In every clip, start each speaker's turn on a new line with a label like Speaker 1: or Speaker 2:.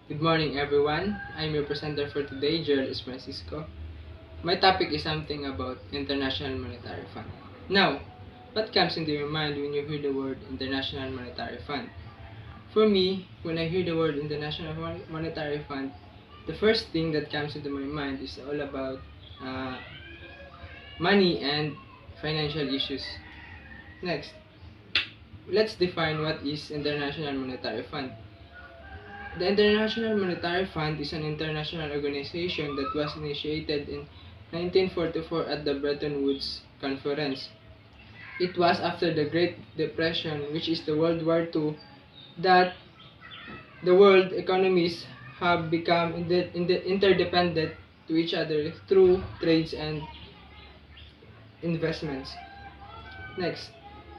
Speaker 1: Good morning, everyone. I'm your presenter for today, Gerald Francisco. My topic is something about International Monetary Fund. Now, what comes into your mind when you hear the word International Monetary Fund? For me, when I hear the word International Monetary Fund, the first thing that comes into my mind is all about uh, money and financial issues. Next, let's define what is International Monetary Fund. The International Monetary Fund is an international organization that was initiated in 1944 at the Bretton Woods Conference. It was after the Great Depression, which is the World War II, that the world economies have become interdependent to each other through trades and investments. Next,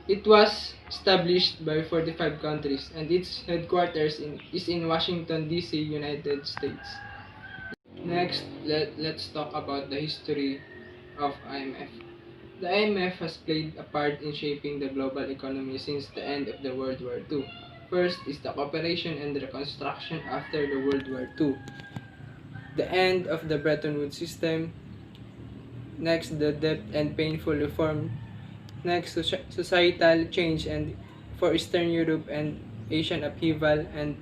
Speaker 1: it was established by 45 countries and its headquarters is in Washington, D.C., United States. Next, let's talk about the history of IMF. The IMF has played a part in shaping the global economy since the end of the World War II. First is the cooperation and reconstruction after the World War II, the end of the Bretton Woods system, next the debt and painful reform, next societal change and for Eastern Europe and Asian upheaval and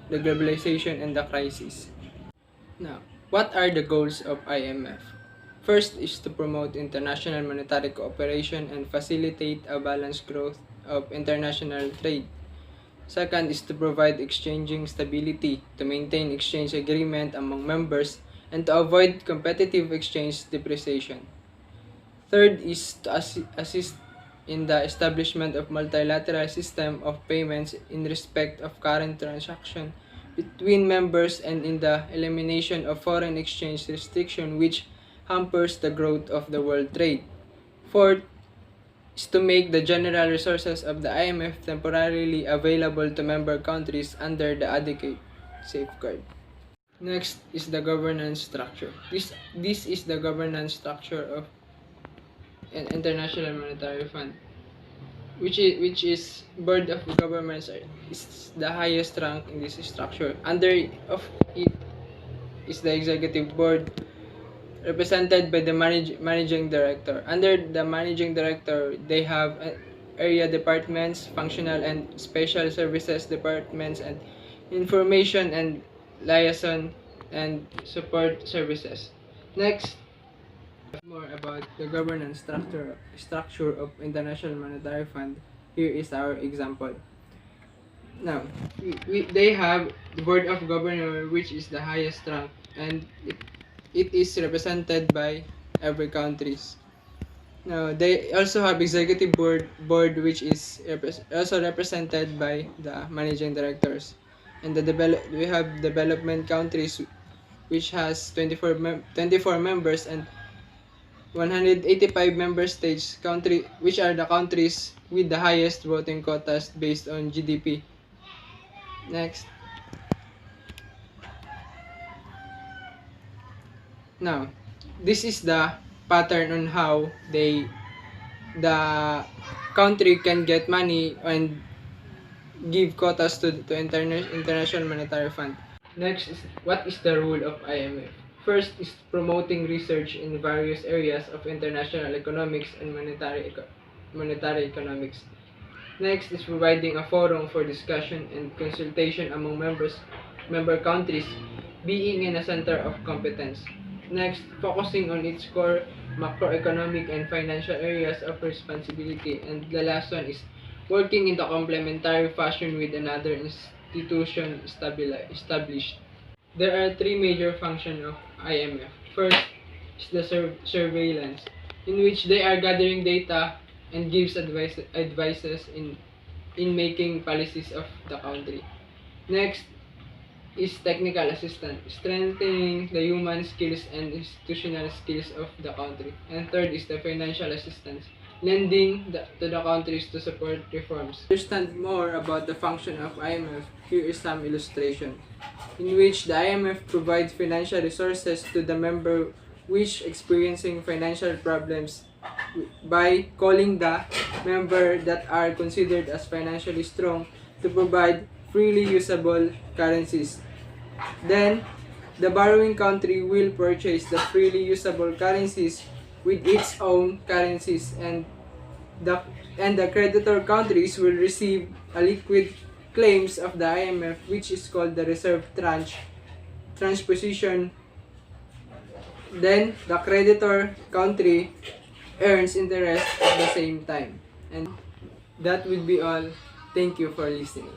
Speaker 1: the globalization and the crisis. Now, what are the goals of IMF? First is to promote international monetary cooperation and facilitate a balanced growth of international trade. Second is to provide exchanging stability, to maintain exchange agreement among members, and to avoid competitive exchange depreciation. Third is to assist in the establishment of multilateral system of payments in respect of current transaction between members and in the elimination of foreign exchange restriction which hampers the growth of the world trade. Fourth is to make the general resources of the IMF temporarily available to member countries under the adequate safeguard. Next is the governance structure. This is the governance structure of an International Monetary Fund, which is Board of Governors is the highest rank in this structure. Under of it is the Executive Board, represented by the managing director. Under the managing director, they have area departments, functional and special services departments, and information and liaison and support services. Next, more about the governance structure of International Monetary Fund. Here is our example. Now, they have the Board of Governors, which is the highest rank, and it is represented by every countries. Now, they also have executive board which is also represented by the managing directors. And we have development countries which has 24 members and 185 member states country which are the countries with the highest voting quotas based on GDP. Next. Now, this is the pattern on how the country can get money and give quotas to International Monetary Fund. Next is what is the role of IMF? First is promoting research in various areas of international economics and monetary economics. Next is providing a forum for discussion and consultation among member countries, being in a center of competence. Next, focusing on its core macroeconomic and financial areas of responsibility. And the last one is working in the complementary fashion with another institution established. There are three major functions of IMF. First is the surveillance, in which they are gathering data and gives advices in making policies of the country. Next is technical assistance, strengthening the human skills and institutional skills of the country. And third is the financial assistance, lending to the countries to support reforms. To understand more about the function of IMF, here is some illustration, in which the IMF provides financial resources to the member which experiencing financial problems by calling the member that are considered as financially strong to provide freely usable currencies. Then, the borrowing country will purchase the freely usable currencies with its own currencies, the the creditor countries will receive a liquid claims of the IMF, which is called the reserve transposition. Then the creditor country earns interest at the same time. And that would be all. Thank you for listening.